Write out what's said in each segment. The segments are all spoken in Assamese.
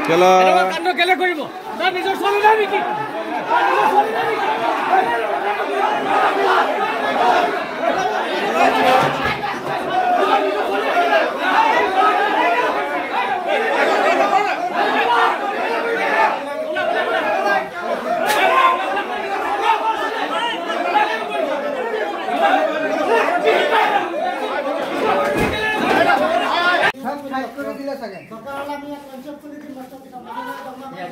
কেলা কাণ্ড কেলে কৰিব তাৰ নিজৰ চলি নাই নেকি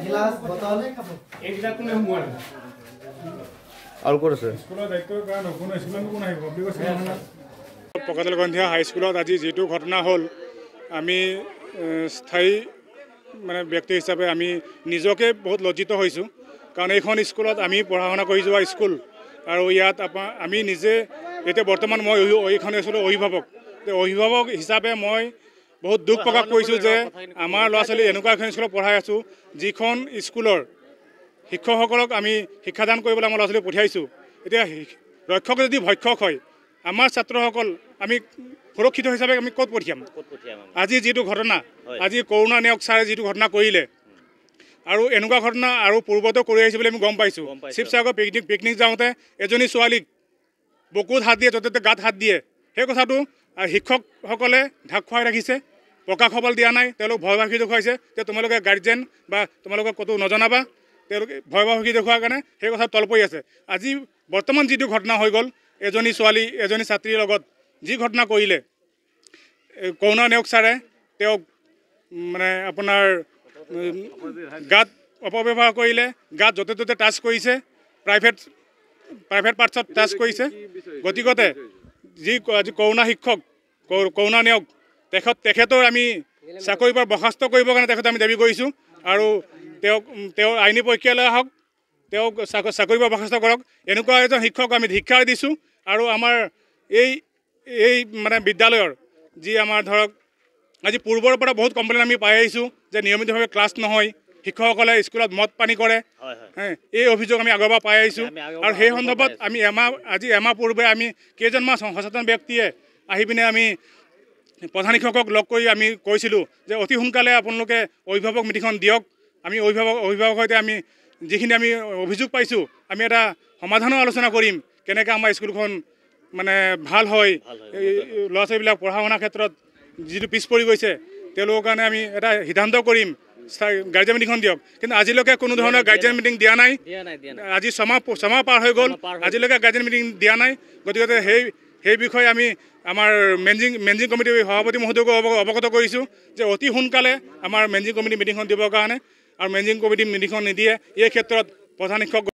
गिलास बोतल এইটা কোনে হুমুৱালে আৰু ক'ত আছে স্কুলৰ দায়িত্বৰ কাৰণে কোনো স্কুলত কোনো আহিব পকাদল গন্ধিয়া হাইস্কুলত আজি যেটো ঘটনা হ'ল আমি স্থায়ী মানে ব্যক্তি হিচাপে আমি নিজকে বহুত লজ্জিত হৈছোঁ কাৰণ এইখন স্কুলত আমি পঢ়া শুনা কৰি যোৱা স্কুল আৰু ইয়াত আমি নিজে এতিয়া বৰ্তমান মই এইখন স্কুলৰ অভিভাৱক হিচাপে মই বহুত দুখ প্ৰকাশ কৰিছোঁ যে আমাৰ ল'ৰা ছোৱালী এনেকুৱা এখন স্কুলত পঢ়াই আছোঁ যিখন স্কুলৰ শিক্ষকসকলক আমি শিক্ষাদান কৰিবলৈ আমাৰ ল'ৰা ছোৱালী পঠিয়াইছোঁ এতিয়া ৰক্ষক যদি ভক্ষক হয় আমাৰ ছাত্ৰসকল আমি সুৰক্ষিত হিচাপে আমি ক'ত পঠিয়াম আজি যিটো ঘটনা আজি কৰোণা নেওগ ছাৰে যিটো ঘটনা কৰিলে আৰু এনেকুৱা ঘটনা আৰু পূৰ্বতেও কৰি আহিছে বুলি আমি গম পাইছোঁ শিৱসাগৰ পিকনিক যাওঁতে এজনী ছোৱালীক বুকুত হাত দিয়ে য'তে গাত হাত দিয়ে সেই কথাটো শিক্ষকসকলে ঢাক খুৱাই ৰাখিছে প্ৰকাশ খবৰ দিয়া নাই তেওঁলোক ভয়ভাসী দেখুৱাইছে যে তোমালোকে গাৰ্জেন বা তোমালোকে ক'তো নজনাবা তেওঁলোকে ভয়ভাসী দেখুৱাৰ কাৰণে সেই কথা তল পৰি আছে আজি বৰ্তমান যিটো ঘটনা হৈ গ'ল এজনী ছাত্ৰীৰ লগত যি ঘটনা কৰিলে কৰোণা নেওগ ছাৰে তেওঁক মানে আপোনাৰ গাত অপব্যৱহাৰ কৰিলে গাত য'তে ত'তে টাচ কৰিছে প্ৰাইভেট পাৰ্টছত টাচ কৰিছে গতিকতে যি আজি কৰোণা নেওগ তেখেতৰ আমি চাকৰিৰ পৰা বৰ্খাস্ত কৰিবৰ কাৰণে তেখেতক আমি দাবী কৰিছোঁ আৰু তেওঁ আইনী প্ৰক্ৰিয়ালৈ আহক তেওঁক চাকৰিৰ পৰা বৰ্খাস্ত কৰক এনেকুৱা এজন শিক্ষক আমি ধিক্কাৰ দিছোঁ আৰু আমাৰ এই মানে বিদ্যালয়ৰ যি আমাৰ ধৰক আজি পূৰ্বৰ পৰা বহুত কমপ্লেইন আমি পাই আহিছোঁ যে নিয়মিতভাৱে ক্লাছ নহয় শিক্ষকসকলে স্কুলত মদ পানী কৰে এই অভিযোগ আমি আগৰ পৰা পাই আহিছোঁ আৰু সেই সন্দৰ্ভত আমি আজি এমাহ পূৰ্বে আমি কেইজনমান সচেতন ব্যক্তিয়ে আহি পিনে আমি প্ৰধান শিক্ষকক লগ কৰি আমি কৈছিলোঁ যে অতি সোনকালে আপোনালোকে অভিভাৱক মিটিংখন দিয়ক আমি অভিভাৱকৰ সৈতে আমি যিখিনি আমি অভিযোগ পাইছোঁ আমি এটা সমাধানৰ আলোচনা কৰিম কেনেকৈ আমাৰ স্কুলখন মানে ভাল হয় ল'ৰা ছোৱালীবিলাক পঢ়া শুনাৰ ক্ষেত্ৰত যিটো পিছ পৰি গৈছে তেওঁলোকৰ কাৰণে আমি এটা সিদ্ধান্ত কৰিম গাৰ্জেন মিটিংখন দিয়ক কিন্তু আজিলৈকে কোনো ধৰণৰ গাৰ্জেন মিটিং দিয়া নাই আজি ছমাহ পাৰ হৈ গ'ল আজিলৈকে গাৰ্জেন মিটিং দিয়া নাই গতিকে সেই বিষয়ে আমি আমাৰ মেনেজিং কমিটিৰ সভাপতি মহোদয়কো অৱগত কৰিছোঁ যে অতি সোনকালে আমাৰ মেনেজিং কমিটি মিটিংখন দিবৰ কাৰণে আৰু মেনেজিং কমিটি মিটিংখন নিদিয়ে এই ক্ষেত্ৰত প্ৰধান শিক্ষক